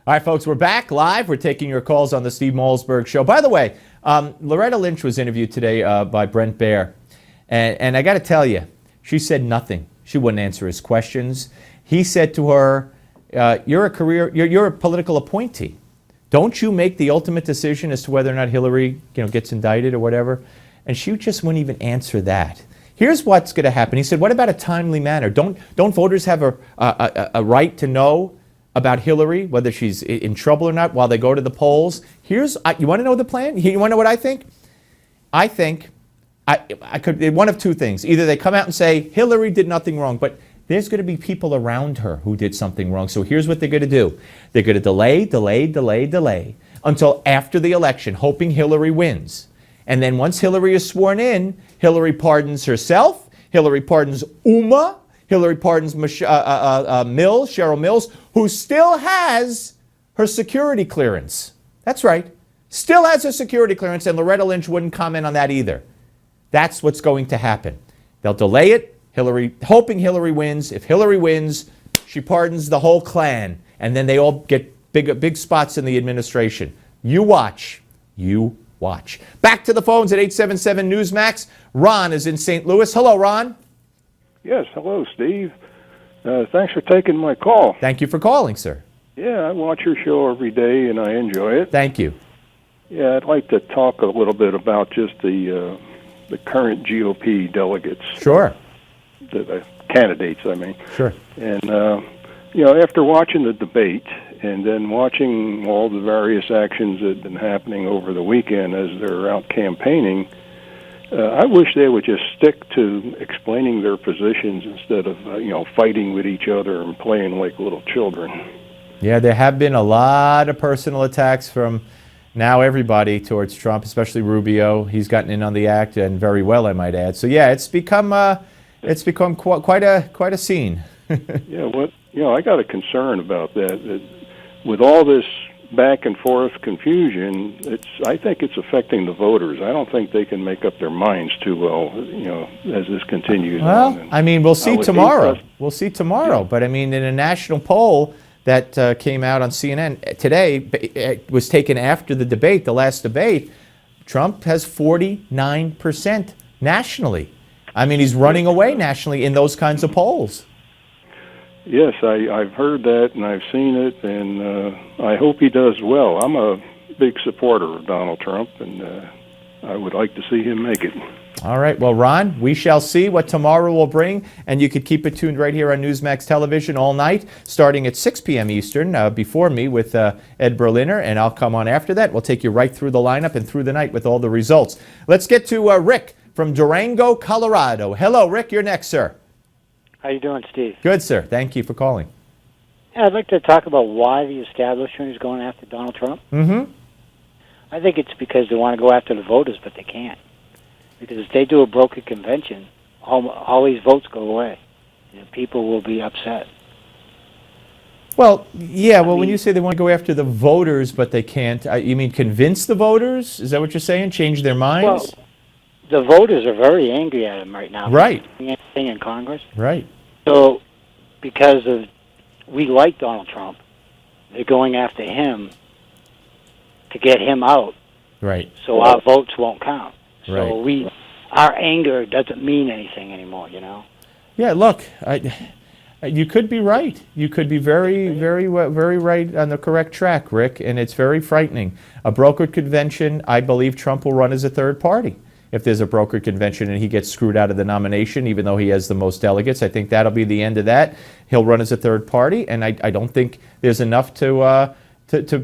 All right, folks, we're back live. We're taking your calls on the Steve Malzberg Show. By the way, Loretta Lynch was interviewed today by Brent Baer. And I got to tell you, she said nothing. She wouldn't answer his questions. He said to her, you're a political appointee. Don't you make the ultimate decision as to whether or not Hillary gets indicted or whatever? And she just wouldn't even answer that. Here's what's going to happen. He said, what about a timely manner? Don't voters have a right to know about Hillary, whether she's in trouble or not, while they go to the polls? You want to know the plan? You want to know what I think? I think I could, one of two things. Either they come out and say, Hillary did nothing wrong, but there's going to be people around her who did something wrong. So here's what they're going to do. They're going to delay until after the election, hoping Hillary wins. And then once Hillary is sworn in, Hillary pardons herself, Hillary pardons Uma, Hillary pardons Cheryl Mills, who still has her security clearance. That's right. Still has her security clearance, and Loretta Lynch wouldn't comment on that either. That's what's going to happen. They'll delay it, hoping Hillary wins. If Hillary wins, she pardons the whole clan, and then they all get big spots in the administration. You watch. You watch. Back to the phones at 877 Newsmax. Ron is in St. Louis. Hello, Ron. Yes, hello, Steve. Thanks for taking my call. Thank you for calling, sir. Yeah, I watch your show every day, and I enjoy it. Thank you. Yeah, I'd like to talk a little bit about just the current GOP delegates. Sure. The candidates, I mean. Sure. And, after watching the debate and then watching all the various actions that have been happening over the weekend as they're out campaigning, I wish they would just stick to explaining their positions instead of, fighting with each other and playing like little children. Yeah, there have been a lot of personal attacks from now everybody towards Trump, especially Rubio. He's gotten in on the act, and very well, I might add. So yeah, it's become quite a scene. Yeah, I got a concern about that with all this back and forth confusion, I think it's affecting the voters. I don't think they can make up their minds too well, as this continues on. Well, I mean, we'll see tomorrow. We'll see tomorrow. Yeah. But I mean, in a national poll that came out on CNN today, it was taken after the debate, the last debate, Trump has 49% nationally. I mean, he's running away nationally in those kinds of polls. Yes, I've heard that and I've seen it, and I hope he does well. I'm a big supporter of Donald Trump, and I would like to see him make it. All right. Well, Ron, we shall see what tomorrow will bring, and you could keep it tuned right here on Newsmax Television all night, starting at 6 p.m. Eastern, before me with Ed Berliner, and I'll come on after that. We'll take you right through the lineup and through the night with all the results. Let's get to Rick from Durango, Colorado. Hello, Rick. You're next, sir. How you doing, Steve? Good, sir. Thank you for calling. Yeah, I'd like to talk about why the establishment is going after Donald Trump. Mm-hmm. I think it's because they want to go after the voters, but they can't. Because if they do a brokered convention, all these votes go away. And people will be upset. Well, yeah. When you say they want to go after the voters, but they can't, you mean convince the voters? Is that what you're saying? Change their minds? Well, the voters are very angry at him right now. Right. Anything in Congress. Right. So, because we like Donald Trump, they're going after him to get him out. Right. So our votes won't count. Right. So our anger doesn't mean anything anymore, Yeah, look, you could be right. You could be very right on the correct track, Rick, and it's very frightening. A brokered convention, I believe Trump will run as a third party. If there's a brokered convention and he gets screwed out of the nomination, even though he has the most delegates, I think that'll be the end of that. He'll run as a third party, and I don't think there's enough to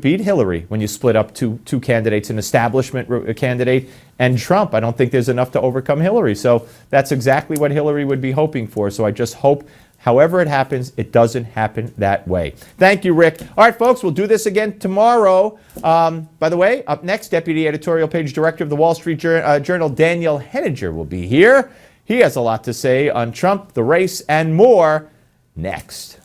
beat Hillary when you split up two candidates, an establishment candidate and Trump. I don't think there's enough to overcome Hillary. So that's exactly what Hillary would be hoping for. So I just hope, however it happens, it doesn't happen that way. Thank you, Rick. All right, folks, we'll do this again tomorrow. By the way, up next, Deputy Editorial Page Director of the Wall Street Journal, Daniel Henninger, will be here. He has a lot to say on Trump, the race, and more next.